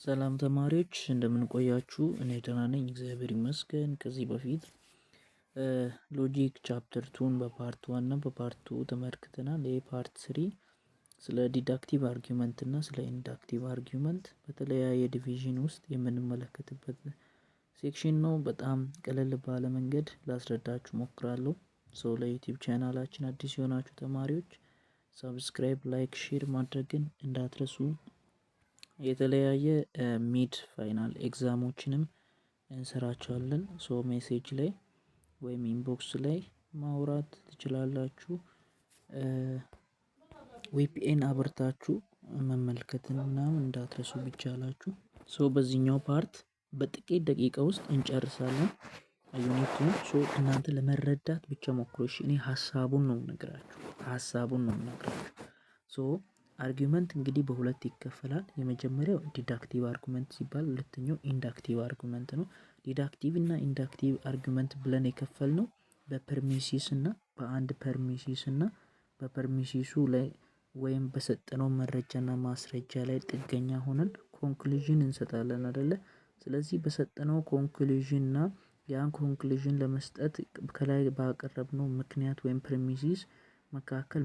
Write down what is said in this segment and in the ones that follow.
ሰላም ተማሪዎች እንደምን ቆያችሁ? እኔ ደህና ነኝ እግዚአብሔር ይመስገን። ከዚህ በፊት ሎጂክ ቻፕተር 2ን በፓርት 1 እና በፓርት 2 ተመልክተናል። ይህ ፓርት 3 ስለ ዲዳክቲቭ አርጊውመንት እና ስለ ኢንዳክቲቭ አርጊውመንት በተለያየ ዲቪዥን ውስጥ የምንመለከትበት ሴክሽን ነው። በጣም ቀለል ባለ መንገድ ላስረዳችሁ ሞክራለሁ። ለዩቲዩብ ቻናላችን አዲስ የሆናችሁ ተማሪዎች ሰብስክራይብ፣ ላይክ፣ ሼር ማድረግን እንዳትረሱ። የተለያየ ሚድ ፋይናል ኤግዛሞችንም እንሰራቸዋለን። ሜሴጅ ላይ ወይም ኢንቦክስ ላይ ማውራት ትችላላችሁ። ቪፒኤን አብርታችሁ መመልከትን ምናምን እንዳትረሱ ቢቻላችሁ። በዚህኛው ፓርት በጥቂት ደቂቃ ውስጥ እንጨርሳለን ዩኒቱን። እናንተ ለመረዳት ብቻ ሞክሩ። እኔ ሀሳቡን ነው የምነግራችሁ። አርጊውመንት እንግዲህ በሁለት ይከፈላል። የመጀመሪያው ዲዳክቲቭ አርጊውመንት ሲባል ሁለተኛው ኢንዳክቲቭ አርጊውመንት ነው። ዲዳክቲቭ እና ኢንዳክቲቭ አርጊውመንት ብለን የከፈልነው በፐርሚሲስ እና በአንድ ፐርሚሲስ እና በፐርሚሲሱ ላይ ወይም በሰጠነው መረጃና ማስረጃ ላይ ጥገኛ ሆነን ኮንክሉዥን እንሰጣለን አይደለ? ስለዚህ በሰጠነው ኮንክሉዥን እና ያን ኮንክሉዥን ለመስጠት ከላይ ባቀረብነው ምክንያት ወይም ፕሪሚሲስ መካከል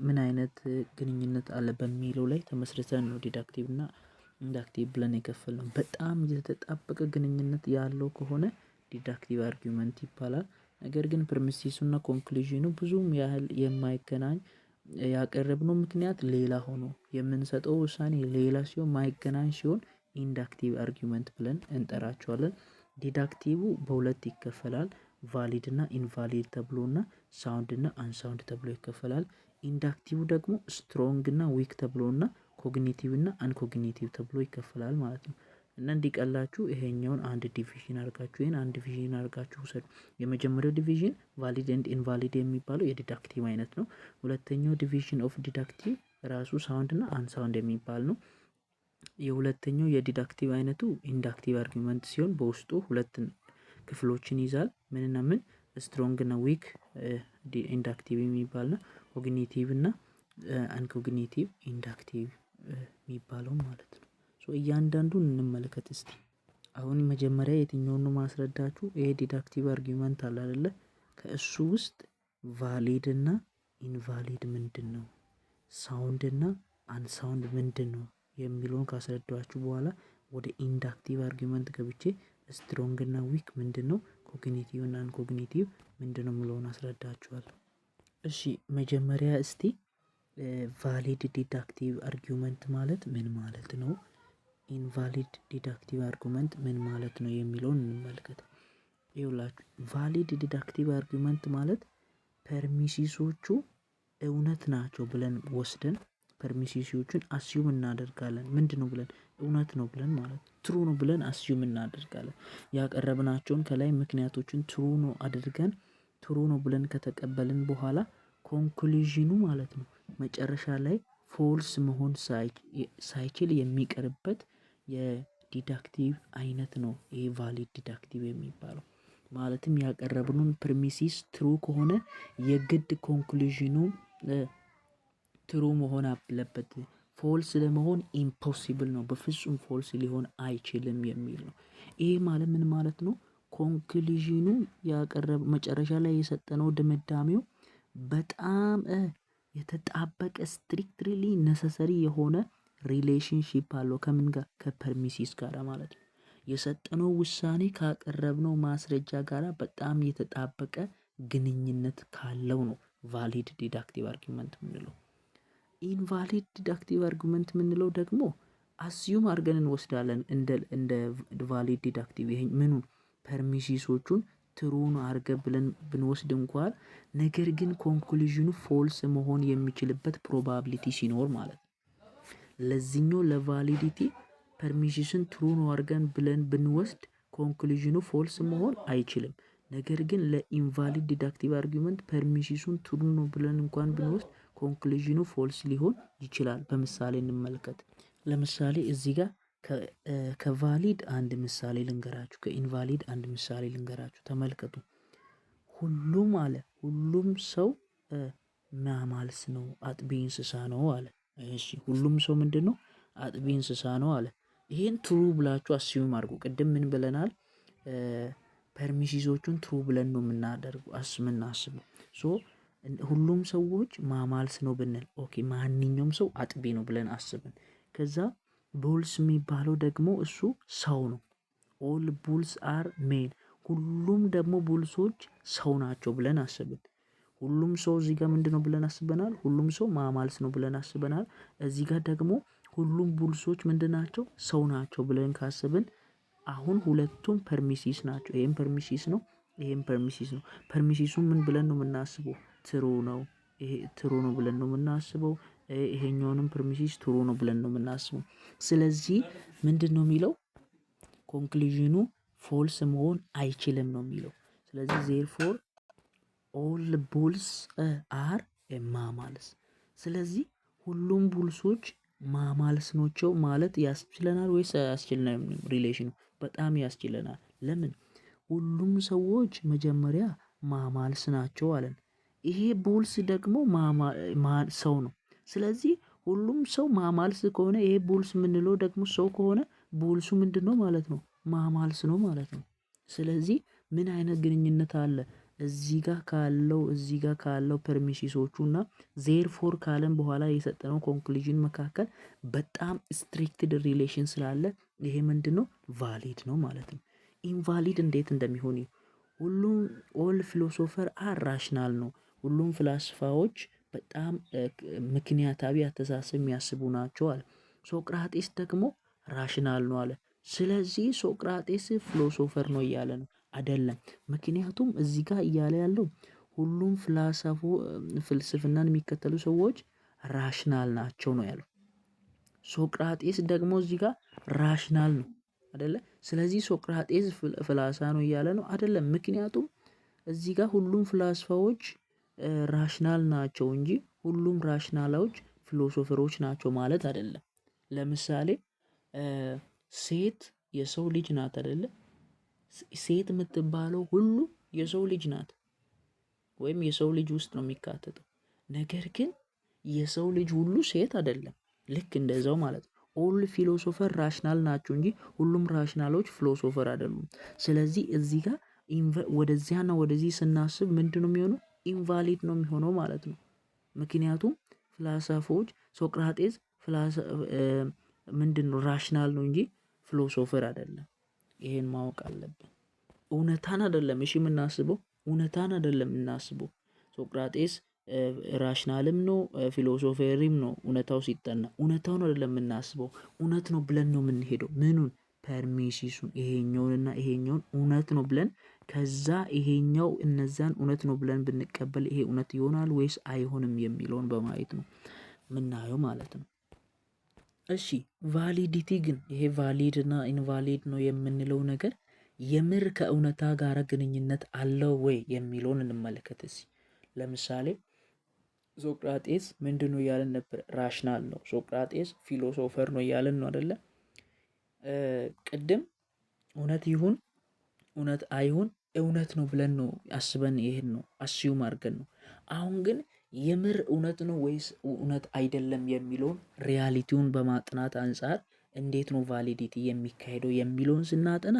ምን አይነት ግንኙነት አለ በሚለው ላይ ተመስርተን ነው ዲዳክቲቭ እና ኢንዳክቲቭ ብለን የከፈልነው። በጣም የተጣበቀ ግንኙነት ያለው ከሆነ ዲዳክቲቭ አርጊውመንት ይባላል። ነገር ግን ፕሪሚሲሱና ኮንክሉዥኑ ብዙም ያህል የማይገናኝ ያቀረብነው ምክንያት ሌላ ሆኖ የምንሰጠው ውሳኔ ሌላ ሲሆን ማይገናኝ ሲሆን ኢንዳክቲቭ አርጊውመንት ብለን እንጠራቸዋለን። ዲዳክቲቭ በሁለት ይከፈላል። ቫሊድ እና ኢንቫሊድ ተብሎና ሳውንድ እና አንሳውንድ ተብሎ ይከፈላል። ኢንዳክቲቭ ደግሞ ስትሮንግ እና ዊክ ተብሎና ኮግኒቲቭ እና አንኮግኒቲቭ ተብሎ ይከፈላል ማለት ነው። እና እንዲቀላችሁ ይሄኛውን አንድ ዲቪዥን አድርጋችሁ ውሰዱ። የመጀመሪያው ዲቪዥን ቫሊድ ኤንድ ኢንቫሊድ የሚባለው የዲዳክቲቭ አይነት ነው። ሁለተኛው ዲቪዥን ኦፍ ዲዳክቲቭ ራሱ ሳውንድ እና አንሳውንድ የሚባል ነው። የሁለተኛው የዲዳክቲቭ አይነቱ ኢንዳክቲቭ አርጊውመንት ሲሆን በውስጡ ሁለት ክፍሎችን ይዛል። ምንና ምን? ስትሮንግ እና ዊክ ኢንዳክቲቭ የሚባል ነው። ኮግኒቲቭ እና አንኮግኒቲቭ ኢንዳክቲቭ የሚባለው ማለት ነው። እያንዳንዱን እንመለከት እስቲ። አሁን መጀመሪያ የትኛውን ነው ማስረዳችሁ? ይሄ ዲዳክቲቭ አርጊውመንት አለ አይደለ? ከእሱ ውስጥ ቫሊድ እና ኢንቫሊድ ምንድን ነው፣ ሳውንድ እና አንሳውንድ ምንድን ነው የሚለውን ካስረዳችሁ በኋላ ወደ ኢንዳክቲቭ አርጊውመንት ገብቼ ስትሮንግ እና ዊክ ምንድን ነው፣ ኮግኒቲቭ እና አንኮግኒቲቭ ምንድን ነው የሚለውን አስረዳችኋለሁ። እሺ መጀመሪያ እስቲ ቫሊድ ዲዳክቲቭ አርጊውመንት ማለት ምን ማለት ነው፣ ኢንቫሊድ ዲዳክቲቭ አርጊውመንት ምን ማለት ነው የሚለውን እንመልከት። ይኸውላችሁ ቫሊድ ዲዳክቲቭ አርጊውመንት ማለት ፐርሚሲሶቹ እውነት ናቸው ብለን ወስደን ፐርሚሲሶቹን አስዩም እናደርጋለን። ምንድነው ብለን? እውነት ነው ብለን ማለት ትሩ ነው ብለን አስዩም እናደርጋለን። ያቀረብናቸውን ከላይ ምክንያቶችን ትሩ ነው አድርገን ትሩ ነው ብለን ከተቀበልን በኋላ ኮንክሉዥኑ ማለት ነው መጨረሻ ላይ ፎልስ መሆን ሳይችል የሚቀርበት የዲዳክቲቭ አይነት ነው ይሄ ቫሊድ ዲዳክቲቭ የሚባለው። ማለትም ያቀረብነውን ፕሪሚሲስ ትሩ ከሆነ የግድ ኮንክሉዥኑ ትሩ መሆን አለበት። ፎልስ ለመሆን ኢምፖሲብል ነው፣ በፍጹም ፎልስ ሊሆን አይችልም የሚል ነው። ይሄ ማለት ምን ማለት ነው? ኮንክሉዥኑ መጨረሻ ላይ የሰጠነው ድምዳሜው በጣም የተጣበቀ ስትሪክትሊ ነሰሰሪ የሆነ ሪሌሽንሺፕ አለው። ከምን ጋር? ከፐርሚሲስ ጋር ማለት ነው። የሰጠነው ውሳኔ ካቀረብነው ማስረጃ ጋር በጣም የተጣበቀ ግንኙነት ካለው ነው ቫሊድ ዲዳክቲቭ አርጊውመንት የምንለው። ኢንቫሊድ ዲዳክቲቭ አርጊውመንት የምንለው ደግሞ አስዩም አድርገን እንወስዳለን እንደ ቫሊድ ዲዳክቲቭ ይሄ ምኑን ፐርሚሲሶቹን ትሩን አድርገን ብለን ብንወስድ እንኳን ነገር ግን ኮንክሉዥኑ ፎልስ መሆን የሚችልበት ፕሮባቢሊቲ ሲኖር ማለት ነው። ለዚህኛው ለቫሊዲቲ ፐርሚሲሽን ትሩ ነው አድርገን ብለን ብንወስድ ኮንክሉዥኑ ፎልስ መሆን አይችልም። ነገር ግን ለኢንቫሊድ ዲዳክቲቭ አርጊውመንት ፐርሚሲሱን ትሩ ነው ብለን እንኳን ብንወስድ ኮንክሉዥኑ ፎልስ ሊሆን ይችላል። በምሳሌ እንመልከት። ለምሳሌ እዚህ ጋር ከቫሊድ አንድ ምሳሌ ልንገራችሁ፣ ከኢንቫሊድ አንድ ምሳሌ ልንገራችሁ። ተመልከቱ። ሁሉም ሰው ማማልስ ነው፣ አጥቢ እንስሳ ነው አለ። እሺ ሁሉም ሰው ምንድነው? አጥቢ እንስሳ ነው አለ። ይሄን ትሩ ብላችሁ አስዩም አድርጉ። ቅድም ምን ብለናል? ፐርሚሲሶቹን ትሩ ብለን ነው የምናስበው። ሶ ሁሉም ሰዎች ማማልስ ነው ብንል ኦኬ፣ ማንኛውም ሰው አጥቢ ነው ብለን አስብን። ከዛ ቡልስ የሚባለው ደግሞ እሱ ሰው ነው። ኦል ቡልስ አር ሜን፣ ሁሉም ደግሞ ቡልሶች ሰው ናቸው ብለን አስብን። ሁሉም ሰው እዚህ ጋር ምንድን ነው ብለን አስበናል? ሁሉም ሰው ማማልስ ነው ብለን አስበናል። እዚህ ጋር ደግሞ ሁሉም ቡልሶች ምንድን ናቸው? ሰው ናቸው ብለን ካስብን አሁን ሁለቱም ፐርሚሲስ ናቸው። ይሄም ፐርሚሲስ ነው፣ ይሄም ፐርሚሲስ ነው። ፐርሚሲሱን ምን ብለን ነው የምናስበው? ትሩ ነው። ይሄ ትሩ ነው ብለን ነው የምናስበው። ይሄኛውንም ፐርሚሲስ ትሩ ነው ብለን ነው የምናስበው። ስለዚህ ምንድን ነው የሚለው? ኮንክሉዥኑ ፎልስ መሆን አይችልም ነው የሚለው። ስለዚህ ዜርፎር ኦል ቡልስ አር ማማልስ። ስለዚህ ሁሉም ቡልሶች ማማልስ ናቸው ማለት ያስችለናል ወይስ አያስችለንም? ሪሌሽኑ በጣም ያስችለናል። ለምን? ሁሉም ሰዎች መጀመሪያ ማማልስ ናቸው አለን። ይሄ ቡልስ ደግሞ ሰው ነው። ስለዚህ ሁሉም ሰው ማማልስ ከሆነ ይሄ ቡልስ የምንለው ደግሞ ሰው ከሆነ ቡልሱ ምንድን ነው ማለት ነው? ማማልስ ነው ማለት ነው። ስለዚህ ምን አይነት ግንኙነት አለ እዚህ ጋር ካለው ፐርሚሲሶቹ እና ዜርፎር ካለን በኋላ የሰጠነው ኮንክሉዥን መካከል በጣም ስትሪክትድ ሪሌሽን ስላለ ይሄ ምንድነው? ቫሊድ ነው ማለት ነው። ኢንቫሊድ እንዴት እንደሚሆን ሁሉም ኦል ፊሎሶፈር አር ራሽናል ነው። ሁሉም ፍላስፋዎች በጣም ምክንያታዊ አስተሳሰብ የሚያስቡ ናቸው አለ። ሶቅራጤስ ደግሞ ራሽናል ነው አለ። ስለዚህ ሶቅራጤስ ፊሎሶፈር ነው እያለ ነው አይደለም። ምክንያቱም እዚህ ጋር እያለ ያለው ሁሉም ፍልስፍናን የሚከተሉ ሰዎች ራሽናል ናቸው ነው ያለው። ሶቅራጤስ ደግሞ እዚህ ጋር ራሽናል ነው አይደለ? ስለዚህ ሶቅራጤስ ፍላሳ ነው እያለ ነው አይደለም። ምክንያቱም እዚህ ጋር ሁሉም ፍላስፋዎች ራሽናል ናቸው እንጂ ሁሉም ራሽናሎች ፊሎሶፈሮች ናቸው ማለት አይደለም። ለምሳሌ ሴት የሰው ልጅ ናት አይደለ? ሴት የምትባለው ሁሉ የሰው ልጅ ናት ወይም የሰው ልጅ ውስጥ ነው የሚካተተው። ነገር ግን የሰው ልጅ ሁሉ ሴት አይደለም። ልክ እንደዛው ማለት ነው። ኦል ፊሎሶፈር ራሽናል ናቸው እንጂ ሁሉም ራሽናሎች ፊሎሶፈር አይደሉም። ስለዚህ እዚህ ጋር ወደዚያና ወደዚህ ስናስብ ምንድን ነው የሚሆነው? ኢንቫሊድ ነው የሚሆነው ማለት ነው። ምክንያቱም ፍላሳፎች ሶቅራጤስ ምንድን ነው? ራሽናል ነው እንጂ ፊሎሶፈር አይደለም። ይሄን ማወቅ አለብን። እውነታን አይደለም እሺ የምናስበው፣ እውነታን አይደለም የምናስበው። ሶቅራጤስ ራሽናልም ነው ፊሎሶፈሪም ነው። እውነታው ሲጠና እውነታውን አይደለም የምናስበው፣ እውነት ነው ብለን ነው የምንሄደው። ምኑን? ፐርሚሲሱን፣ ይሄኛውንና ይሄኛውን እውነት ነው ብለን ከዛ ይሄኛው እነዛን እውነት ነው ብለን ብንቀበል ይሄ እውነት ይሆናል ወይስ አይሆንም የሚለውን በማየት ነው ምናየው ማለት ነው። እሺ ቫሊዲቲ ግን ይሄ ቫሊድ እና ኢንቫሊድ ነው የምንለው ነገር የምር ከእውነታ ጋር ግንኙነት አለው ወይ የሚለውን እንመለከት። ለምሳሌ ሶቅራጤስ ምንድን ነው እያለን ነበር? ራሽናል ነው። ሶቅራጤስ ፊሎሶፈር ነው እያለን ነው አይደለ? ቅድም እውነት ይሁን እውነት አይሁን እውነት ነው ብለን ነው አስበን ይሄን ነው አስዩም አድርገን ነው። አሁን ግን የምር እውነት ነው ወይስ እውነት አይደለም የሚለውን ሪያሊቲውን በማጥናት አንፃር እንዴት ነው ቫሊዲቲ የሚካሄደው የሚለውን ስናጠና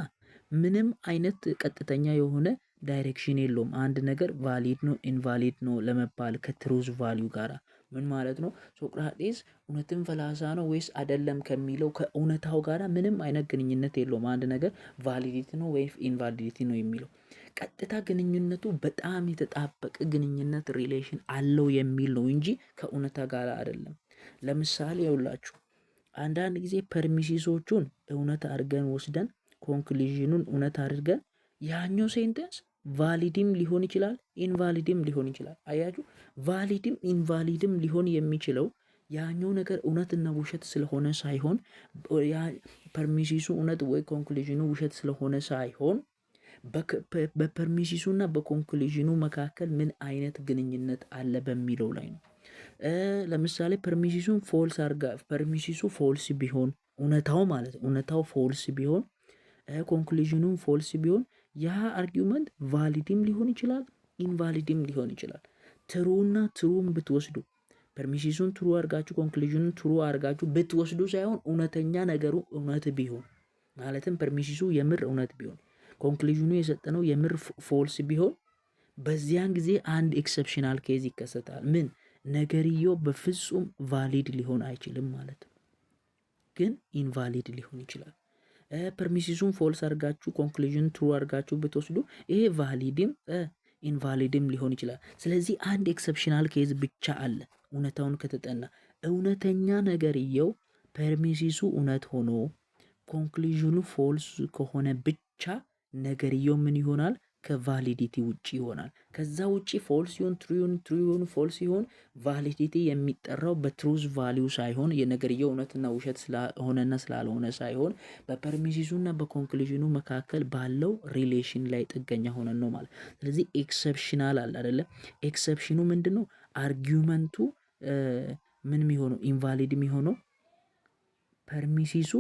ምንም አይነት ቀጥተኛ የሆነ ዳይሬክሽን የለውም። አንድ ነገር ቫሊድ ነው ኢንቫሊድ ነው ለመባል ከትሩዝ ቫሊዩ ጋራ ምን ማለት ነው? ሶቅራጤስ እውነትም ፈላሳ ነው ወይስ አይደለም ከሚለው ከእውነታው ጋራ ምንም አይነት ግንኙነት የለውም። አንድ ነገር ቫሊዲቲ ነው ወይስ ኢንቫሊዲቲ ነው የሚለው ቀጥታ ግንኙነቱ በጣም የተጣበቀ ግንኙነት ሪሌሽን አለው የሚል ነው እንጂ ከእውነታ ጋር አይደለም። ለምሳሌ ይኸውላችሁ አንዳንድ ጊዜ ፐርሚሲሶቹን እውነት አድርገን ወስደን ኮንክሉዥኑን እውነት አድርገን ያኛው ሴንተንስ ቫሊድም ሊሆን ይችላል ኢንቫሊድም ሊሆን ይችላል። አያችሁ፣ ቫሊድም ኢንቫሊድም ሊሆን የሚችለው ያኛው ነገር እውነትና ውሸት ስለሆነ ሳይሆን ያ ፐርሚሲሱ እውነት ወይ ኮንክሉዥኑ ውሸት ስለሆነ ሳይሆን በፐርሚሲሱና በኮንክሉዥኑ መካከል ምን አይነት ግንኙነት አለ በሚለው ላይ ነው። ለምሳሌ ፐርሚሲሱን ፎልስ ፐርሚሲሱ ፎልስ ቢሆን እውነታው ማለት እውነታው ፎልስ ቢሆን ኮንክሉዥኑን ፎልስ ቢሆን ያ አርጊውመንት ቫሊድም ሊሆን ይችላል ኢንቫሊድም ሊሆን ይችላል። ትሩና ትሩም ብትወስዱ ፐርሚሲሱን ትሩ አድርጋችሁ ኮንክሉዥኑን ትሩ አድርጋችሁ ብትወስዱ ሳይሆን እውነተኛ ነገሩ እውነት ቢሆን ማለትም ፐርሚሲሱ የምር እውነት ቢሆን ኮንክሉዥኑ የሰጠነው የምር ፎልስ ቢሆን በዚያን ጊዜ አንድ ኤክሰፕሽናል ኬዝ ይከሰታል። ምን ነገርየው በፍጹም ቫሊድ ሊሆን አይችልም ማለት ነው፣ ግን ኢንቫሊድ ሊሆን ይችላል። ፐርሚሲሱን ፎልስ አድርጋችሁ ኮንክሉዥን ትሩ አድርጋችሁ ብትወስዱ ይሄ ቫሊድም ኢንቫሊድም ሊሆን ይችላል። ስለዚህ አንድ ኤክሰፕሽናል ኬዝ ብቻ አለ። እውነታውን ከተጠና እውነተኛ ነገርየው ፐርሚሲሱ እውነት ሆኖ ኮንክሉዥኑ ፎልስ ከሆነ ብቻ ነገርየው ምን ይሆናል? ከቫሊዲቲ ውጪ ይሆናል። ከዛ ውጪ ፎልስ ይሁን ትሩ ይሁን ፎልስ ይሁን ቫሊዲቲ የሚጠራው በትሩዝ ቫሊዩ ሳይሆን የነገርየው እውነትና ውሸት ስለሆነና ስላልሆነ ሳይሆን በፐርሚሲሱና በኮንክሉዥኑ መካከል ባለው ሪሌሽን ላይ ጥገኛ ሆነን ነው ማለት። ስለዚህ ኤክሰፕሽናል አለ አይደለ? ኤክሰፕሽኑ ምንድነው? አርጊውመንቱ ምን የሚሆነው ኢንቫሊድ የሚሆነው ፐርሚሲሱ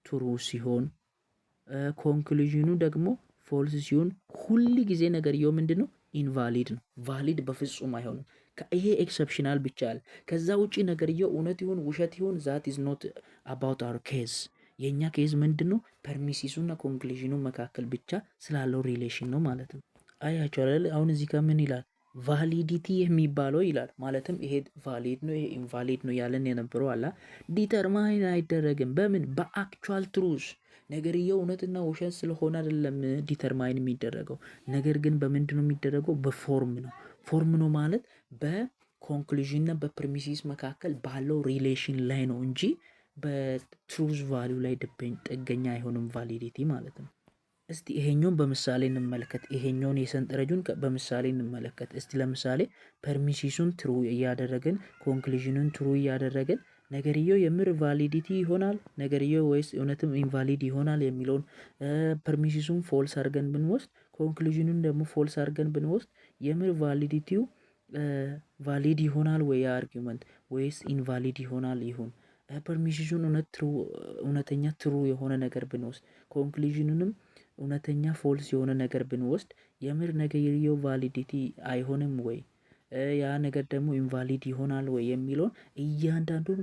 ትሩ ሲሆን ኮንክሉዥኑ ደግሞ ፎልስ ሲሆን ሁል ጊዜ ነገርየው ምንድነው? ኢንቫሊድ ነው። ቫሊድ በፍጹም አይሆንም። ይሄ ኤክሰፕሽናል ብቻ አለ። ከዛ ውጪ ነገርየው እውነት ይሁን ውሸት ይሁን ዛት ኢዝ ኖት አባውት አወር ኬዝ። የእኛ ኬዝ ምንድነው? ፐርሚሲሱና ኮንክሉዥኑ መካከል ብቻ ስላለው ሪሌሽን ነው ማለት ነው። አያቸው አይደል? አሁን እዚህ ጋር ምን ይላል? ቫሊዲቲ የሚባለው ይላል ማለትም ይሄ ቫሊድ ነው ይሄ ኢንቫሊድ ነው ያለን የነበረው አላ ዲተርማይን አይደረግም በምን በአክቹዋል ትሩዝ ነገርየው እውነትና ውሸት ስለሆነ አይደለም ዲተርማይን የሚደረገው። ነገር ግን በምንድን ነው የሚደረገው? በፎርም ነው። ፎርም ነው ማለት በኮንክሉዥንና በፕሪሚሲስ መካከል ባለው ሪሌሽን ላይ ነው እንጂ በትሩዝ ቫሊዩ ላይ ጥገኛ አይሆንም ቫሊዲቲ ማለት ነው። እስቲ ይሄኛውን በምሳሌ እንመለከት። ይሄኛውን የሰንጠረጁን በምሳሌ እንመለከት። እስቲ ለምሳሌ ፐርሚሲሱን ትሩ እያደረግን ኮንክሉዥኑን ትሩ እያደረግን ነገርየው የምር ቫሊዲቲ ይሆናል ነገርየው ወይስ እውነትም ኢንቫሊድ ይሆናል የሚለውን ፐርሚሲሱን ፎልስ አድርገን ብንወስድ ኮንክሉዥኑን ደግሞ ፎልስ አድርገን ብንወስድ የምር ቫሊዲቲው ቫሊድ ይሆናል ወይ አርጊውመንት ወይስ ኢንቫሊድ ይሆናል ይሁን። ፐርሚሲሱን እውነተኛ ትሩ የሆነ ነገር ብንወስድ ኮንክሉዥኑንም እውነተኛ ፎልስ የሆነ ነገር ብንወስድ የምር ነገርየው ቫሊዲቲ አይሆንም ወይ ያ ነገር ደግሞ ኢንቫሊድ ይሆናል ወይ የሚለውን እያንዳንዱን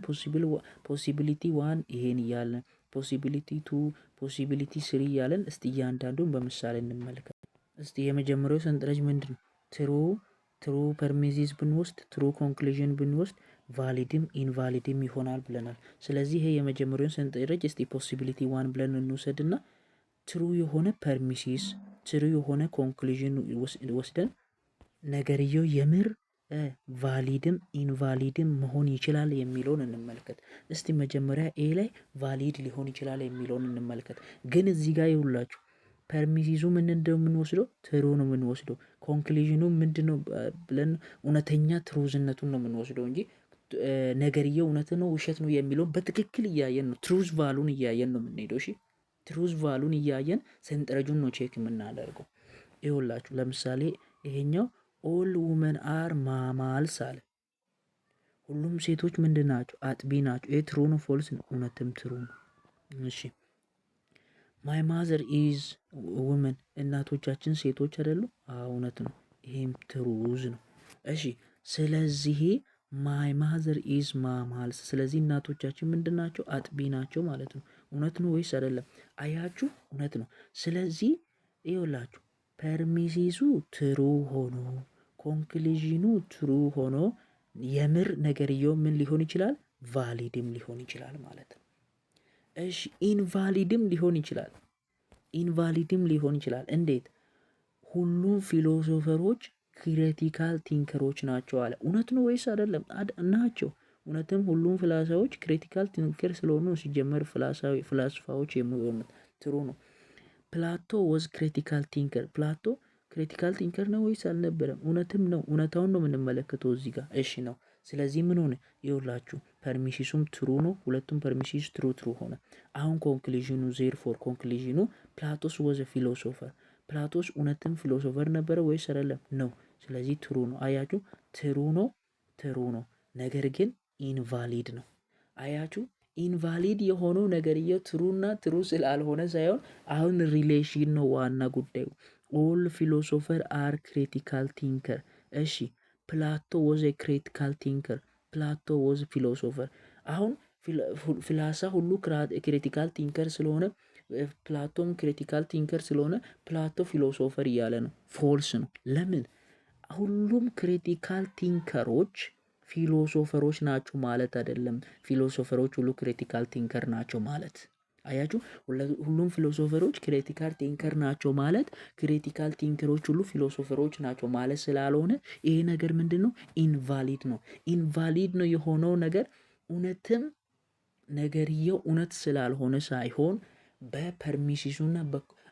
ፖሲቢሊቲ ዋን ይሄን እያለን ፖሲቢሊቲ ቱ ፖሲቢሊቲ ስሪ እያለን እስቲ እያንዳንዱን በምሳሌ እንመልከት። እስቲ የመጀመሪያው ሰንጠረዥ ምንድን ነው? ትሩ ፐርሚሲስ ብንወስድ ትሩ ኮንክሉዥን ብንወስድ ቫሊድም ኢንቫሊድም ይሆናል ብለናል። ስለዚህ ይሄ የመጀመሪያውን ሰንጠረዥ እስቲ ፖሲቢሊቲ ዋን ብለን እንውሰድና ትሩ የሆነ ፐርሚሲስ ትሩ የሆነ ኮንክሉዥን ወስደን ነገርየው የምር ቫሊድም ኢንቫሊድም መሆን ይችላል የሚለውን እንመልከት። እስቲ መጀመሪያ ኤ ላይ ቫሊድ ሊሆን ይችላል የሚለውን እንመልከት። ግን እዚህ ጋር ይውላችሁ ፐርሚሲሱ ምን እንደምንወስደው ትሩ ነው የምንወስደው። ኮንክሉዥኑ ምንድነው ብለን እውነተኛ ትሩዝነቱን ነው የምንወስደው እንጂ ነገርየው እውነት ነው ውሸት ነው የሚለውን በትክክል እያየን ነው ትሩዝ ቫሉን እያየን ነው የምንሄደው። እሺ ትሩዝ ቫሉን እያየን ሰንጠረዡን ነው ቼክ የምናደርገው። ይኸውላችሁ ለምሳሌ ይሄኛው ኦል ውመን አር ማማልስ አለ። ሁሉም ሴቶች ምንድን ናቸው? አጥቢ ናቸው። ይሄ ትሩ ነው ፎልስ ነው? እውነትም ትሩ ነው። እሺ ማይ ማዘር ኢዝ ውመን እናቶቻችን ሴቶች አይደሉ? እውነት ነው። ይሄም ትሩዝ ነው። እሺ ስለዚህ ማይ ማዘር ኢዝ ማማልስ ስለዚህ እናቶቻችን ምንድን ናቸው? አጥቢ ናቸው ማለት ነው። እውነት ነው ወይስ አይደለም? አያችሁ እውነት ነው። ስለዚህ ይኸውላችሁ ፐርሚሲሱ ትሩ ሆኖ ኮንክሉዥኑ ትሩ ሆኖ የምር ነገርየው ምን ሊሆን ይችላል? ቫሊድም ሊሆን ይችላል ማለት ነው። እሺ ኢንቫሊድም ሊሆን ይችላል። ኢንቫሊድም ሊሆን ይችላል። እንዴት? ሁሉም ፊሎሶፈሮች ክሪቲካል ቲንከሮች ናቸው አለ። እውነት ነው ወይስ አይደለም? ናቸው። እውነትም ሁሉም ፍላሳዎች ክሪቲካል ቲንከር ስለሆኑ ሲጀመር ፍላስፋዎች የሚሆኑት ትሩ ነው። ፕላቶ ወዝ ክሪቲካል ቲንከር ፕላቶ ክሪቲካል ቲንከር ነው ወይስ አልነበረም? እውነትም ነው። እውነታውን ነው የምንመለከተው እዚህ ጋር። እሺ ነው። ስለዚህ ምን ሆነ? ይኸውላችሁ ፐርሚሲሱም ትሩ ነው። ሁለቱም ፐርሚሲስ ትሩ ሆነ። አሁን ኮንክሉዥኑ ዜርፎር ኮንክሉዥኑ ፕላቶስ ወዘ ፊሎሶፈር ፕላቶስ እውነትም ፊሎሶፈር ነበረ ወይስ አይደለም? ነው። ስለዚህ ትሩ ነው። አያችሁ ትሩ ነው። ነገር ግን ኢንቫሊድ ነው። አያችሁ ኢንቫሊድ የሆነው ነገርየው ትሩና ትሩ ስላልሆነ ሳይሆን አሁን ሪሌሽን ነው ዋና ጉዳዩ። ኦል ፊሎሶፈር አር ክሪቲካል ቲንከር። እሺ ፕላቶ ወዘ ክሪቲካል ቲንከር ፕላቶ ወዝ ፊሎሶፈር። አሁን ፍላሳ ሁሉ ክሪቲካል ቲንከር ስለሆነ ፕላቶም ክሪቲካል ቲንከር ስለሆነ ፕላቶ ፊሎሶፈር እያለ ነው። ፎልስ ነው። ለምን? ሁሉም ክሪቲካል ቲንከሮች ፊሎሶፈሮች ናቸው ማለት አይደለም። ፊሎሶፈሮች ሁሉ ክሪቲካል ቲንከር ናቸው ማለት አያችሁ። ሁሉም ፊሎሶፈሮች ክሪቲካል ቲንከር ናቸው ማለት ክሪቲካል ቲንከሮች ሁሉ ፊሎሶፈሮች ናቸው ማለት ስላልሆነ ይሄ ነገር ምንድነው? ኢንቫሊድ ነው። ኢንቫሊድ ነው የሆነው ነገር እውነትም ነገርየው እውነት ስላልሆነ ሳይሆን በፐርሚሲሱና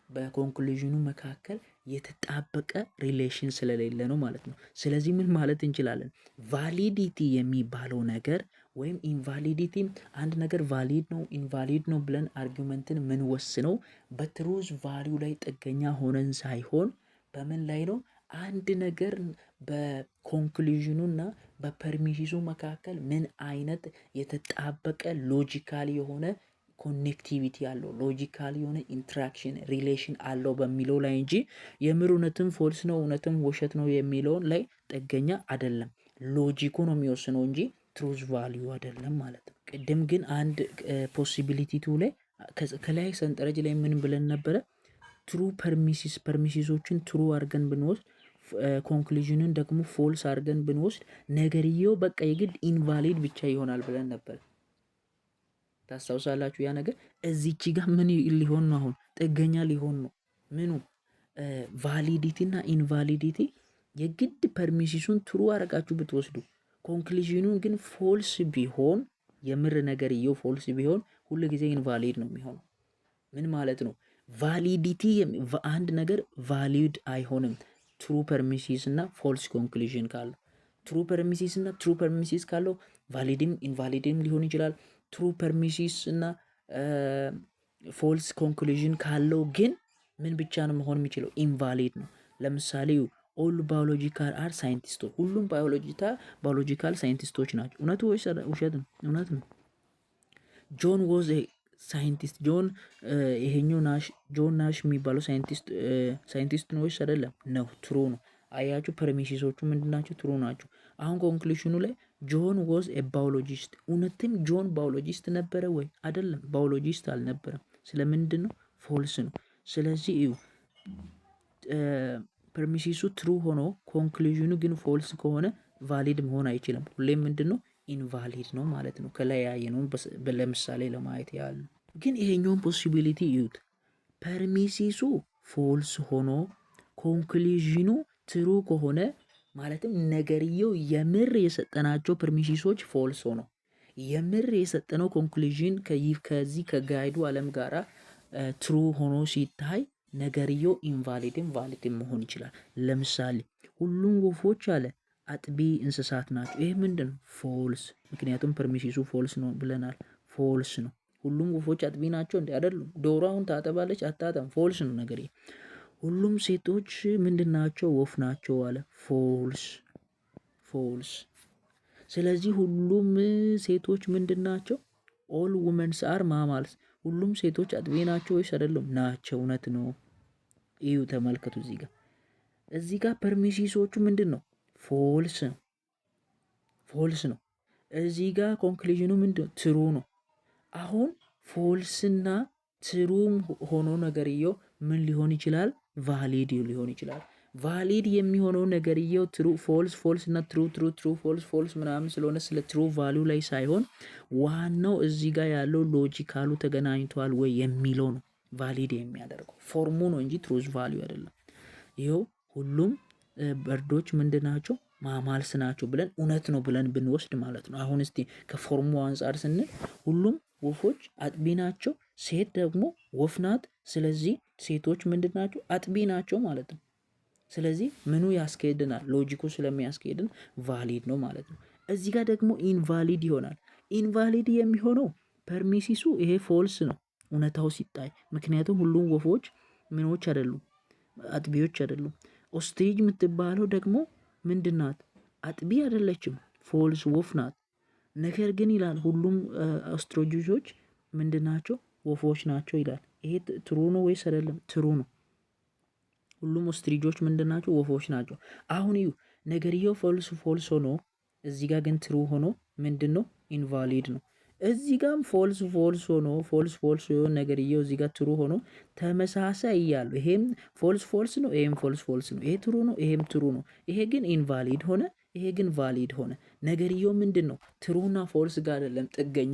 በኮንክሉዥኑ መካከል የተጣበቀ ሪሌሽን ስለሌለ ነው ማለት ነው። ስለዚህ ምን ማለት እንችላለን? ቫሊዲቲ የሚባለው ነገር ወይም ኢንቫሊዲቲ አንድ ነገር ቫሊድ ነው ኢንቫሊድ ነው ብለን አርጊመንትን ምን ወስነው በትሩዝ ቫሊዩ ላይ ጥገኛ ሆነን ሳይሆን በምን ላይ ነው? አንድ ነገር በኮንክሉዥኑና በፐርሚሲሱ መካከል ምን አይነት የተጣበቀ ሎጂካል የሆነ ኮኔክቲቪቲ አለው፣ ሎጂካል የሆነ ኢንትራክሽን ሪሌሽን አለው በሚለው ላይ እንጂ የምር እውነትም ፎልስ ነው እውነትም ውሸት ነው የሚለውን ላይ ጥገኛ አይደለም። ሎጂኩ ነው የሚወስነው እንጂ ትሩዝ ቫሊዩ አይደለም ማለት ነው። ቅድም ግን አንድ ፖሲቢሊቲ ቱ ላይ ከላይ ሰንጠረዥ ላይ ምን ብለን ነበረ? ትሩ ፐርሚሲሶችን ትሩ አድርገን ብንወስድ ኮንክሉዥንን ደግሞ ፎልስ አድርገን ብንወስድ ነገርየው በቃ የግድ ኢንቫሊድ ብቻ ይሆናል ብለን ነበር። ታስታውሳላችሁ? ያ ነገር እዚች ጋር ምን ሊሆን ነው? አሁን ጥገኛ ሊሆን ነው። ምኑ ቫሊዲቲ እና ኢንቫሊዲቲ የግድ ፐርሚሲሱን ትሩ አረጋችሁ ብትወስዱ ኮንክሉዥኑን ግን ፎልስ ቢሆን የምር ነገርየው ፎልስ ቢሆን ሁሉ ጊዜ ኢንቫሊድ ነው የሚሆነው። ምን ማለት ነው? ቫሊዲቲ አንድ ነገር ቫሊድ አይሆንም ትሩ ፐርሚሲስ እና ፎልስ ኮንክሉዥን ካለው። ትሩ ፐርሚሲስ እና ትሩ ፐርሚሲስ ካለው ቫሊድም ኢንቫሊድም ሊሆን ይችላል። ትሩ ፐርሚሲስ እና ፎልስ ኮንክሉዥን ካለው ግን ምን ብቻ ነው መሆን የሚችለው? ኢንቫሊድ ነው። ለምሳሌ ኦል ባዮሎጂካል አር ሳይንቲስቶች፣ ሁሉም ባዮሎጂካል ሳይንቲስቶች ናቸው። እውነቱ ወይስ ውሸት ነው? እውነት ነው። ጆን ወዝ ሳይንቲስት ይሄኛው ጆን ናሽ የሚባለው ሳይንቲስት ነው ወይስ አይደለም? ነው። ትሩ ነው። አያችሁ ፐርሚሲሶቹ ምንድናቸው? ትሩ ናቸው። አሁን ኮንክሉዥኑ ላይ ጆን ወዝ ባዮሎጂስት፣ እውነትም ጆን ባዮሎጂስት ነበረ ወይ? አይደለም፣ ባዮሎጂስት አልነበረም። ስለምንድን ነው? ፎልስ ነው። ስለዚህ እዩ ፐርሚሲሱ ትሩ ሆኖ ኮንክሉዥኑ ግን ፎልስ ከሆነ ቫሊድ መሆን አይችልም። ሁሌም ምንድን ነው? ኢንቫሊድ ነው ማለት ነው። ከላይ ያየነውን ለምሳሌ ለማየት ያህል ነው። ግን ይሄኛውን ፖሲቢሊቲ እዩት። ፐርሚሲሱ ፎልስ ሆኖ ኮንክሉዥኑ ትሩ ከሆነ ማለትም ነገርየው የምር የሰጠናቸው ፐርሚሲሶች ፎልስ ሆኖ የምር የሰጠነው ኮንክሉዥን ከዚህ ከጋይዱ ዓለም ጋራ ትሩ ሆኖ ሲታይ ነገርየው ኢንቫሊድም ቫሊድም መሆን ይችላል። ለምሳሌ ሁሉም ወፎች አለ አጥቢ እንስሳት ናቸው። ይሄ ምንድን ነው? ፎልስ። ምክንያቱም ፐርሚሲሱ ፎልስ ነው ብለናል። ፎልስ ነው። ሁሉም ወፎች አጥቢ ናቸው እንዴ? አይደሉም። ዶሮ አሁን ታጠባለች? አታጠም። ፎልስ ነው ነገር። ሁሉም ሴቶች ምንድን ናቸው? ወፍ ናቸው አለ። ፎልስ። ስለዚህ ሁሉም ሴቶች ምንድን ናቸው? ኦል ውመንስ አር ማማልስ። ሁሉም ሴቶች አጥቢ ናቸው ወይስ አይደሉም? ናቸው። እውነት ነው። እዩ ተመልከቱ። እዚህ ጋር ፐርሚሲሶቹ ምንድን ነው? ፎልስ ነው። እዚህ ጋር ኮንክሉዥኑ ምንድን ነው? ትሩ ነው። አሁን ፎልስና ትሩም ሆኖ ነገርየው ምን ሊሆን ይችላል? ቫሊድ ሊሆን ይችላል። ቫሊድ የሚሆነው ነገርየው ትሩ ፎልስ እና ትሩ ፎልስ ምናምን ስለሆነ ስለ ትሩ ቫሊዩ ላይ ሳይሆን ዋናው እዚህ ጋር ያለው ሎጂካሉ ተገናኝቷል ወይ የሚለው ነው ቫሊድ የሚያደርገው። ፎርሙ ነው እንጂ ትሩዝ ቫሊዩ አይደለም። ይኸው ሁሉም በርዶች ምንድን ናቸው? ማማልስ ናቸው ብለን እውነት ነው ብለን ብንወስድ ማለት ነው። አሁን እስቲ ከፎርሙ አንጻር ስንል ሁሉም ወፎች አጥቢ ናቸው፣ ሴት ደግሞ ወፍ ናት። ስለዚህ ሴቶች ምንድን ናቸው? አጥቢ ናቸው ማለት ነው። ስለዚህ ምኑ ያስኬድናል? ሎጂኩ ስለሚያስኬድን ቫሊድ ነው ማለት ነው። እዚህ ጋር ደግሞ ኢንቫሊድ ይሆናል። ኢንቫሊድ የሚሆነው ፐርሚሲሱ ይሄ ፎልስ ነው እውነታው ሲታይ። ምክንያቱም ሁሉም ወፎች ምኖች አይደሉም፣ አጥቢዎች አይደሉም። ኦስትሪጅ የምትባለው ደግሞ ምንድናት? አጥቢ አይደለችም፣ ፎልስ ወፍ ናት። ነገር ግን ይላል ሁሉም ኦስትሪጆች ምንድናቸው? ወፎች ናቸው ይላል። ይሄ ትሩ ነው ወይስ አይደለም? ትሩ ነው። ሁሉም ኦስትሪጆች ምንድናቸው? ወፎች ናቸው። አሁን እዩ ነገርየው ፎልስ ሆኖ እዚህ ጋር ግን ትሩ ሆኖ ምንድነው ኢንቫሊድ ነው። እዚህ ጋርም ፎልስ ሆኖ ፎልስ የሆነ ነገርየው እዚህ ጋር ትሩ ሆኖ ተመሳሳይ እያሉ ይሄም ፎልስ ነው፣ ይሄም ፎልስ ነው። ይሄ ትሩ ነው፣ ይሄም ትሩ ነው። ይሄ ግን ኢንቫሊድ ሆነ፣ ይሄ ግን ቫሊድ ሆነ። ነገርየው ምንድነው ትሩና ፎልስ ጋር አይደለም ጥገኛ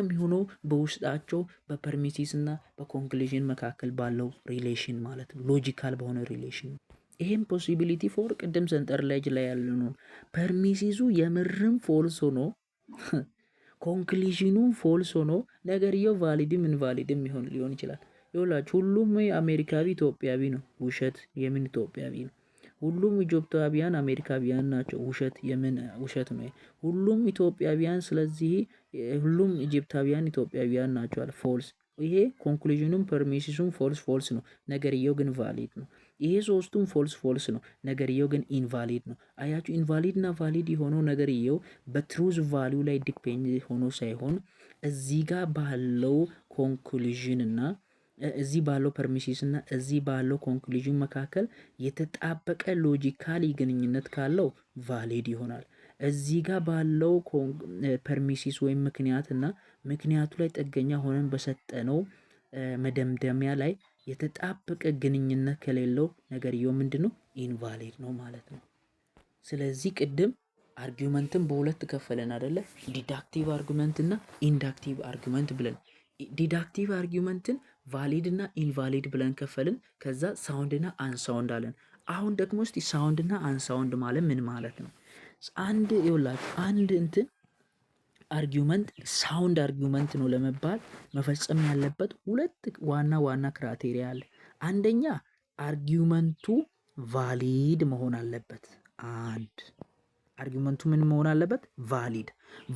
የሚሆነው በውስጣቸው በፐርሚሲስ እና በኮንክሉዥን መካከል ባለው ሪሌሽን ማለት ነው። ሎጂካል በሆነ ሪሌሽን ይሄም ፖሲቢሊቲ ፎር ቅድም ሰንጠረዥ ላይ ያለ ነው። ፐርሚሲሱ የምርም ፎልስ ሆኖ ኮንክሉዥኑ ፎልስ ሆኖ ነገርየው ቫሊድም ኢንቫሊድም ሊሆን ይችላል። ይኸውላችሁ ሁሉም አሜሪካዊ ኢትዮጵያዊ ነው። ውሸት የምን ኢትዮጵያዊ ነው? ሁሉም ኢትዮጵያውያን አሜሪካውያን ናቸው። ውሸት የምን ውሸት ነው? ሁሉም ኢትዮጵያውያን ስለዚህ ሁሉም ኢጂፕታውያን ኢትዮጵያውያን ናቸው አለ። ፎልስ። ይሄ ኮንክሉዥኑም ፐርሚሲሱም ፎልስ ነው። ነገርየው ግን ቫሊድ ነው። ይሄ ሶስቱም ፎልስ ነው። ነገርየው ግን ኢንቫሊድ ነው። አያችሁ ኢንቫሊድ እና ቫሊድ የሆነው ነገርየው በትሩዝ ቫሊዩ ላይ ዲፔንድ ሆኖ ሳይሆን እዚህ ጋር ባለው ኮንክሉዥን እና እዚህ ባለው ፐርሚሲስ እና እዚህ ባለው ኮንክሉዥን መካከል የተጣበቀ ሎጂካሊ ግንኙነት ካለው ቫሊድ ይሆናል። እዚህ ጋር ባለው ፐርሚሲስ ወይም ምክንያትና ምክንያቱ ላይ ጥገኛ ሆነን በሰጠነው መደምደሚያ ላይ የተጣበቀ ግንኙነት ከሌለው ነገርየው ምንድነው ኢንቫሊድ ነው ማለት ነው። ስለዚህ ቅድም አርጊውመንትን በሁለት ከፈለን አይደለ? ዲዳክቲቭ አርጊውመንት እና ኢንዳክቲቭ አርጊውመንት ብለን ዲዳክቲቭ አርጊውመንትን ቫሊድ እና ኢንቫሊድ ብለን ከፈልን። ከዛ ሳውንድ እና አንሳውንድ አለን። አሁን ደግሞ እስቲ ሳውንድ እና አንሳውንድ ማለት ምን ማለት ነው? አንድ እንትን አርጊውመንት ሳውንድ አርጊውመንት ነው ለመባል መፈጸም ያለበት ሁለት ዋና ክራይቴሪያ አለ። አንደኛ አርጊውመንቱ ቫሊድ መሆን አለበት። አርጊውመንቱ ምን መሆን አለበት?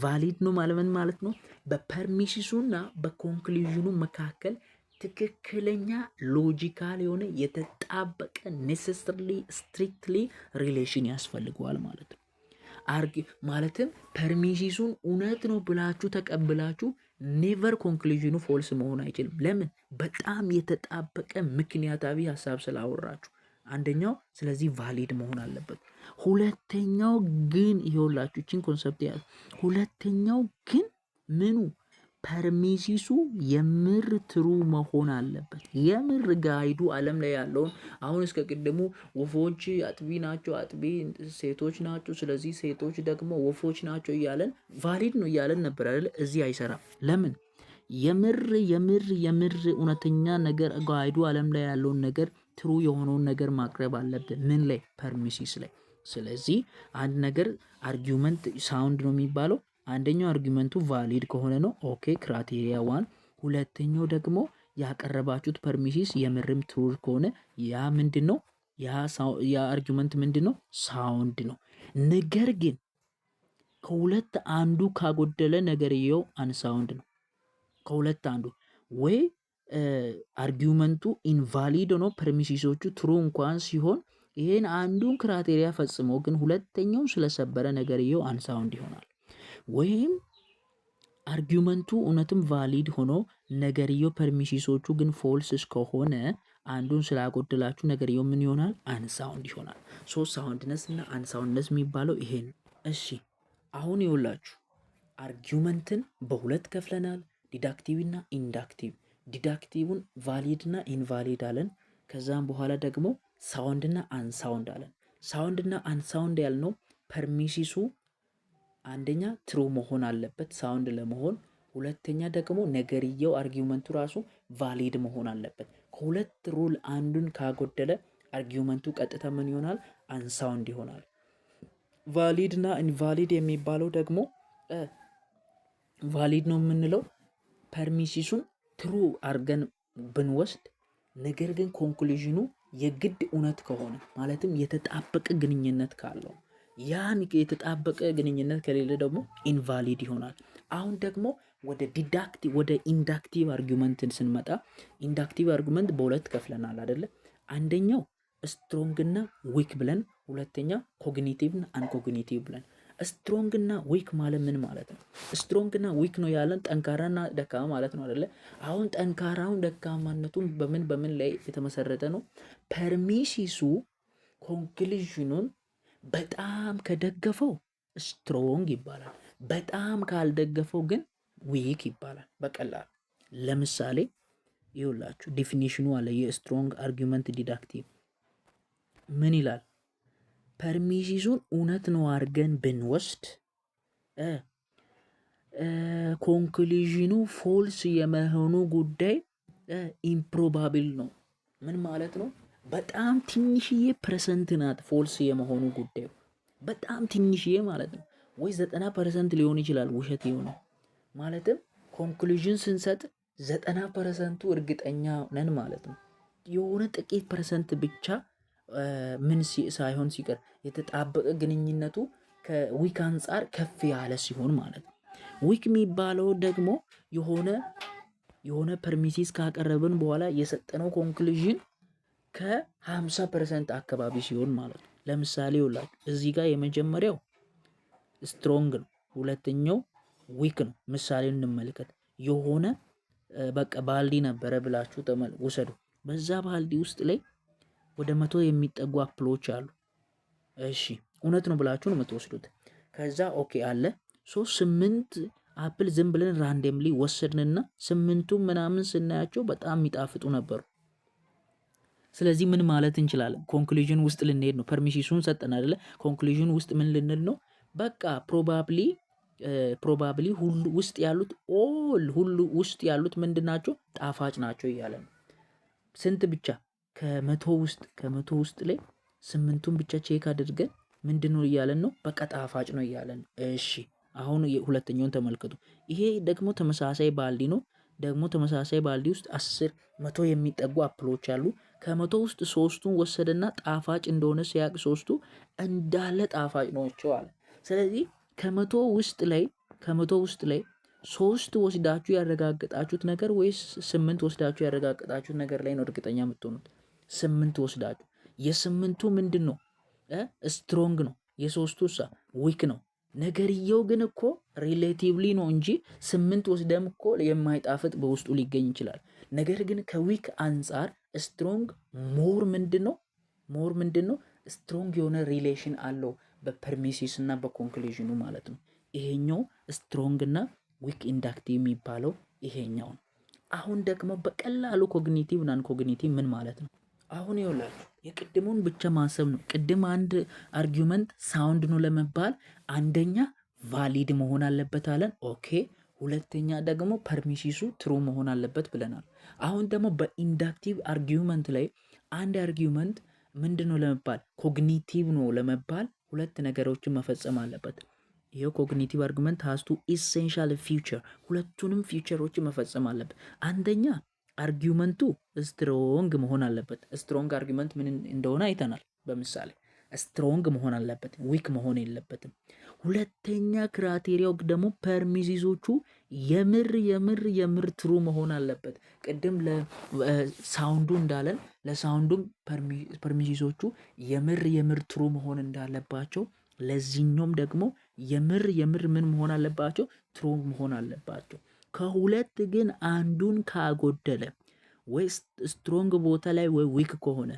ቫሊድ ነው ማለት ምን ማለት ነው? በፐርሚሲሱና በኮንክሉዥኑ መካከል ትክክለኛ ሎጂካል የሆነ የተጣበቀ ኔሴሰርሊ ስትሪክትሊ ሪሌሽን ያስፈልገዋል ማለት ነው። ማለትም ፐርሚሲሱን እውነት ነው ብላችሁ ተቀብላችሁ ኔቨር ኮንክሉዥኑ ፎልስ መሆን አይችልም። ለምን? በጣም የተጣበቀ ምክንያታዊ ሀሳብ ስላወራችሁ። አንደኛው ስለዚህ ቫሊድ መሆን አለበት። ሁለተኛው ግን ይኸውላችሁ እቺን ኮንሰፕት ያዙ። ሁለተኛው ግን ምኑ ፐርሚሲሱ የምር ትሩ መሆን አለበት። የምር ጋይዱ ዓለም ላይ ያለውን አሁን እስከ ቅድሙ ወፎች አጥቢ ናቸው፣ አጥቢ ሴቶች ናቸው፣ ስለዚህ ሴቶች ደግሞ ወፎች ናቸው እያለን ቫሊድ ነው እያለን ነበር አይደል? እዚህ አይሰራም። ለምን? የምር እውነተኛ ነገር ጋይዱ ዓለም ላይ ያለውን ነገር ትሩ የሆነውን ነገር ማቅረብ አለብን። ምን ላይ? ፐርሚሲስ ላይ። ስለዚህ አንድ ነገር አርጊውመንት ሳውንድ ነው የሚባለው አንደኛው አርጊውመንቱ ቫሊድ ከሆነ ነው። ኦኬ ክራይቴሪያ 1። ሁለተኛው ደግሞ ያቀረባችሁት ፐርሚሲስ የምርም ትሩ ከሆነ ያ ምንድነው? ያ አርጊውመንት ምንድነው? ሳውንድ ነው። ነገር ግን ከሁለት አንዱ ካጎደለ ነገርየው አንሳውንድ ነው። ከሁለት አንዱ ወይ አርጊውመንቱ ኢንቫሊድ ሆኖ ፐርሚሲሶቹ ትሩ እንኳን ሲሆን ይሄን አንዱን ክራይቴሪያ ፈጽሞ ግን ሁለተኛው ስለሰበረ ነገርየው አንሳውንድ ይሆናል። ወይም አርጊውመንቱ እውነትም ቫሊድ ሆኖ ነገርየው ፐርሚሲሶቹ ግን ፎልስ እስከሆነ አንዱን ስላጎደላችሁ ነገርየው ምን ይሆናል? አንሳውንድ ይሆናል። ሳውንድነስ እና አንሳውንድነስ የሚባለው ይሄ ነው። እሺ አሁን ይኸውላችሁ አርጊውመንትን በሁለት ከፍለናል፣ ዲዳክቲቭ እና ኢንዳክቲቭ። ዲዳክቲቭን ቫሊድ እና ኢንቫሊድ አለን። ከዛም በኋላ ደግሞ ሳውንድ እና አንሳውንድ አለን። ሳውንድ እና አንሳውንድ ያልነው ፐርሚሲሱ አንደኛ ትሩ መሆን አለበት ሳውንድ ለመሆን፣ ሁለተኛ ደግሞ ነገርየው አርጊውመንቱ ራሱ ቫሊድ መሆን አለበት። ከሁለት ሩል አንዱን ካጎደለ አርጊውመንቱ ቀጥታ ምን ይሆናል? አንሳውንድ ይሆናል። ቫሊድ እና ኢንቫሊድ የሚባለው ደግሞ ቫሊድ ነው የምንለው ፐርሚሲሱን ትሩ አርገን ብንወስድ ነገር ግን ኮንክሉዥኑ የግድ እውነት ከሆነ ማለትም የተጣበቀ ግንኙነት ካለው፣ ያን የተጣበቀ ግንኙነት ከሌለ ደግሞ ኢንቫሊድ ይሆናል። አሁን ደግሞ ወደ ኢንዳክቲቭ አርጊውመንትን ስንመጣ ኢንዳክቲቭ አርጊውመንት በሁለት ከፍለናል አይደለ? አንደኛው ስትሮንግ እና ዊክ ብለን፣ ሁለተኛ ኮግኒቲቭ እና አንኮግኒቲቭ ብለን። ስትሮንግ እና ዊክ ማለት ምን ማለት ነው? ስትሮንግ እና ዊክ ነው ያለን ጠንካራና ደካማ ማለት ነው አይደለ? አሁን ጠንካራውን ደካማነቱን በምን ላይ የተመሰረተ ነው? ፐርሚሲሱ ኮንክሉዥኑን በጣም ከደገፈው ስትሮንግ ይባላል። በጣም ካልደገፈው ግን ዊክ ይባላል በቀላሉ። ለምሳሌ ይኸውላችሁ ዲፊኒሽኑ አለ የስትሮንግ አርጊመንት ዲዳክቲቭ ምን ይላል? ፐርሚሲሱን እውነት ነው አድርገን ብንወስድ ኮንክሉዥኑ ፎልስ የመሆኑ ጉዳይ ኢምፕሮባብል ነው። ምን ማለት ነው? በጣም ትንሽዬ ፐርሰንት ናት ፎልስ የመሆኑ ጉዳዩ፣ በጣም ትንሽዬ ማለት ነው። ወይ 90% ሊሆን ይችላል ውሸት የሆነው ማለትም ኮንክሉዥን ስንሰጥ 90%ቱ እርግጠኛ ነን ማለት ነው። የሆነ ጥቂት ፐርሰንት ብቻ ምን ሳይሆን ሲቀር የተጣበቀ ግንኙነቱ ከዊክ አንጻር ከፍ ያለ ሲሆን ማለት ነው። ዊክ የሚባለው ደግሞ የሆነ ፐርሚሲስ ካቀረብን በኋላ የሰጠነው ኮንክሉዥን ከ50% አካባቢ ሲሆን ማለት ነው። ለምሳሌ ይኸውላችሁ እዚህ ጋር የመጀመሪያው ስትሮንግ ነው፣ ሁለተኛው ዊክ ነው። ምሳሌ እንመልከት። የሆነ በቃ ባልዲ ነበረ ብላችሁ ውሰዱ። በዛ ባልዲ ውስጥ ላይ ወደ 100 የሚጠጉ አፕሎች አሉ። እሺ እውነት ነው ብላችሁ ነው የምትወስዱት። ከዛ ኦኬ አለ 8 አፕል ዝም ብለን ራንደምሊ ወሰድንና 8ቱም ምናምን ስናያቸው በጣም የሚጣፍጡ ነበሩ። ስለዚህ ምን ማለት እንችላለን? ኮንክሉዥን ውስጥ ልንሄድ ነው። ፐርሚሽኑን ሰጠን አይደለ? ኮንክሉዥን ውስጥ ምን ልንል ነው? በቃ ፕሮባብሊ ሁሉ ውስጥ ያሉት ምንድን ናቸው? ጣፋጭ ናቸው እያለ ነው። ስንት ብቻ ከመቶ ውስጥ ላይ 8ቱን ብቻ ቼክ አድርገን ምንድን ነው እያለን ነው? በቃ ጣፋጭ ነው እያለን ነው። እሺ አሁን ሁለተኛውን ተመልከቱ። ይሄ ደግሞ ተመሳሳይ ባልዲ ነው። ደግሞ ተመሳሳይ ባልዲ ውስጥ 100 የሚጠጉ አፕሎች አሉ። ከመቶ ውስጥ 3ቱን ወሰደና ጣፋጭ እንደሆነ ሲያቅ 3ቱ እንዳለ ጣፋጭ ናቸው አለ። ስለዚህ ከመቶ ውስጥ ላይ 3 ወስዳችሁ ያረጋገጣችሁት ነገር ወይስ 8 ወስዳችሁ ያረጋገጣችሁት ነገር ላይ ነው እርግጠኛ የምትሆኑት? 8 ወስዳችሁ የ8ቱ ምንድን ነው? ስትሮንግ ነው። የ3ቱ ዊክ ነው። ነገርየው ግን እኮ ሪሌቲቭሊ ነው እንጂ 8 ወስደም እኮ የማይጣፍጥ በውስጡ ሊገኝ ይችላል። ነገር ግን ከዊክ አንጻር ስትሮንግ ሞር ምንድን ነው? ስትሮንግ የሆነ ሪሌሽን አለው በፐርሚሲስ እና በኮንክሉዥኑ ማለት ነው። ይሄኛው ስትሮንግ እና ዊክ ኢንዳክቲቭ የሚባለው ይሄኛው ነው። አሁን ደግሞ በቀላሉ ኮግኒቲቭ ናን ኮግኒቲቭ ምን ማለት ነው? አሁን ይኸውላችሁ የቅድሙን ብቻ ማሰብ ነው። ቅድም አንድ አርጊውመንት ሳውንድ ነው ለመባል አንደኛ ቫሊድ መሆን አለበት አለን። ኦኬ ሁለተኛ ደግሞ ፐርሚሲሱ ትሩ መሆን አለበት ብለናል። አሁን ደግሞ በኢንዳክቲቭ አርጊውመንት ላይ አንድ አርጊውመንት ምንድን ነው ለመባል ኮግኒቲቭ ነው ለመባል ሁለት ነገሮችን መፈጸም አለበት። ይሄው ኮግኒቲቭ አርጊውመንት ሃዝ ቱ ኢሴንሻል ፊውቸር፣ ሁለቱንም ፊውቸሮችን መፈጸም አለበት። አንደኛ አርጊውመንቱ ስትሮንግ መሆን አለበት። ስትሮንግ አርጊውመንት ምን እንደሆነ አይተናል በምሳሌ። ስትሮንግ መሆን አለበት፣ ዊክ መሆን የለበትም። ሁለተኛ ክራቴሪያው ደግሞ ፐርሚሲሶቹ የምር ትሩ መሆን አለበት። ቅድም ለሳውንዱ እንዳለን ለሳውንዱም ፐርሚሲሶቹ የምር ትሩ መሆን እንዳለባቸው ለዚህኛውም ደግሞ የምር ምን መሆን አለባቸው? ትሩ መሆን አለባቸው። ከሁለት ግን አንዱን ካጎደለ ወይ ስትሮንግ ቦታ ላይ ወይ ዊክ ከሆነ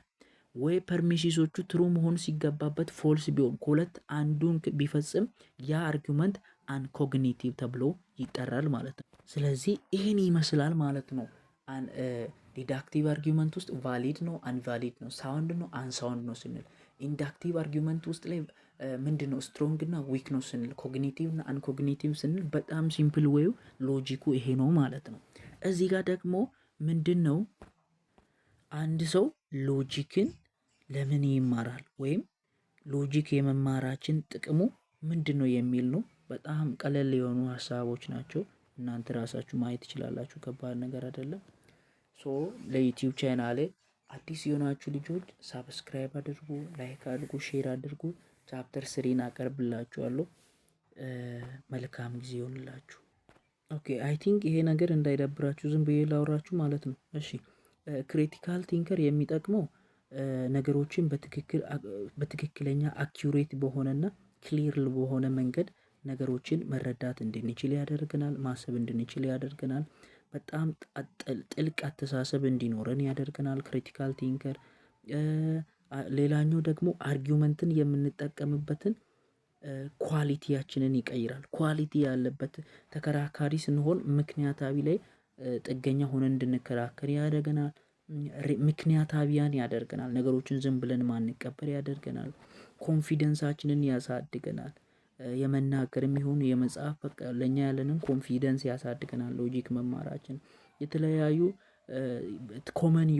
ወይ ፐርሚሲሶቹ ትሩ መሆን ሲገባበት ፎልስ ቢሆን ከሁለት አንዱን ቢፈጽም ያ አርጊውመንት አንኮግኒቲቭ ተብሎ ይጠራል ማለት ነው። ስለዚህ ይህን ይመስላል ማለት ነው። ዲዳክቲቭ አርጊውመንት ውስጥ ቫሊድ ነው አንቫሊድ ነው፣ ሳውንድ ነው አንሳውንድ ነው ስንል፣ ኢንዳክቲቭ አርጊውመንት ውስጥ ላይ ምንድን ነው ስትሮንግ እና ዊክ ነው ስንል፣ ኮግኒቲቭ እና አንኮግኒቲቭ ስንል በጣም ሲምፕል ዌዩ ሎጂኩ ይሄ ነው ማለት ነው። እዚህ ጋር ደግሞ ምንድን ነው አንድ ሰው ሎጂክን ለምን ይማራል ወይም ሎጂክ የመማራችን ጥቅሙ ምንድን ነው የሚል ነው። በጣም ቀለል የሆኑ ሀሳቦች ናቸው። እናንተ ራሳችሁ ማየት ትችላላችሁ። ከባድ ነገር አይደለም። ለዩቲዩብ ቻናሌ አዲስ የሆናችሁ ልጆች ሳብስክራይብ አድርጉ፣ ላይክ አድርጉ፣ ሼር አድርጉ። ቻፕተር 3 አቀርብላችኋለሁ። መልካም ጊዜ ይሆንላችሁ። ኦኬ አይ ቲንክ ይሄ ነገር እንዳይደብራችሁ ዝም ብዬ ላውራችሁ ማለት ነው። እሺ ክሪቲካል ቲንከር የሚጠቅመው ነገሮችን በትክክለኛ አኪዩሬት በሆነና ክሊር በሆነ መንገድ ነገሮችን መረዳት እንድንችል ያደርገናል። ማሰብ እንድንችል ያደርገናል። በጣም ጥልቅ አስተሳሰብ እንዲኖረን ያደርገናል ክሪቲካል ቲንከር። ሌላኛው ደግሞ አርጊውመንትን የምንጠቀምበትን ኳሊቲያችንን ይቀይራል። ኳሊቲ ያለበት ተከራካሪ ስንሆን ምክንያታዊ ላይ ጥገኛ ሆነን እንድንከራከር ያደርገናል። ምክንያታዊያን ያደርገናል። ነገሮችን ዝም ብለን ማንቀበል ያደርገናል። ኮንፊደንሳችንን ያሳድገናል። የመናገርም ይሁን የመጽሐፍ በቃ ለኛ ያለንን ኮንፊደንስ ያሳድገናል። ሎጂክ መማራችን የተለያዩ ኮመን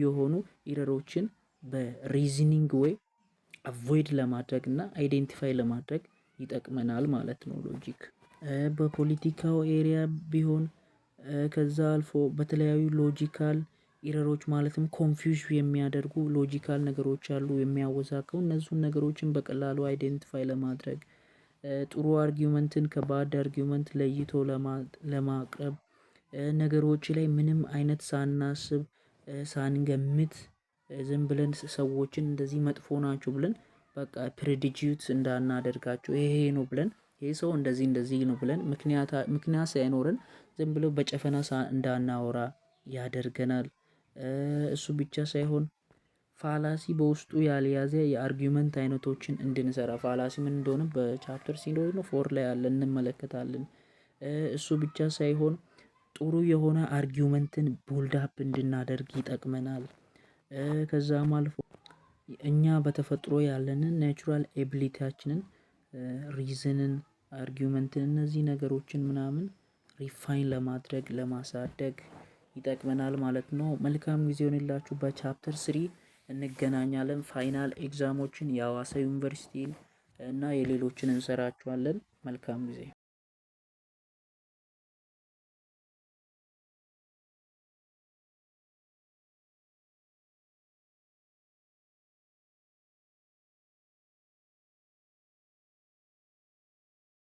የሆኑ ኢረሮችን በሪዝኒንግ ወይ አቮይድ ለማድረግ እና አይዴንቲፋይ ለማድረግ ይጠቅመናል ማለት ነው። ሎጂክ በፖለቲካው ኤሪያ ቢሆን ከዛ አልፎ በተለያዩ ሎጂካል ኢረሮች ማለትም ኮንፊውዝ የሚያደርጉ ሎጂካል ነገሮች አሉ የሚያወዛግቡ እነሱን ነገሮችን በቀላሉ አይዴንቲፋይ ለማድረግ ጥሩ አርጊውመንትን ከባድ አርጊውመንት ለይቶ ለማቅረብ ነገሮች ላይ ምንም አይነት ሳናስብ ሳንገምት ዝም ብለን ሰዎችን እንደዚህ መጥፎ ናቸው ብለን በቃ ፕሬዲጂዩት እንዳናደርጋቸው ይሄ ነው ብለን ይሄ ሰው እንደዚህ ነው ብለን ምክንያት ሳይኖረን ዝም ብለው በጨፈና እንዳናወራ ያደርገናል። እሱ ብቻ ሳይሆን ፋላሲ በውስጡ ያልያዘ የአርጊውመንት አይነቶችን እንድንሰራ ፋላሲ ምን እንደሆነ በቻፕተር 4 ላይ ያለ እንመለከታለን። እሱ ብቻ ሳይሆን ጥሩ የሆነ አርጊውመንትን ቡልድ አፕ እንድናደርግ ይጠቅመናል። ከዛም አልፎ እኛ በተፈጥሮ ያለንን ናቹራል ኤቢሊቲያችንን ሪዝንን አርጊውመንትን እነዚህ ነገሮችን ምናምን ሪፋይን ለማድረግ ለማሳደግ ይጠቅመናል ማለት ነው። መልካም ጊዜ ይሁንላችሁ። በቻፕተር 3 እንገናኛለን። ፋይናል ኤግዛሞችን የሀዋሳ ዩኒቨርሲቲን እና የሌሎችን እንሰራቸዋለን። መልካም ጊዜ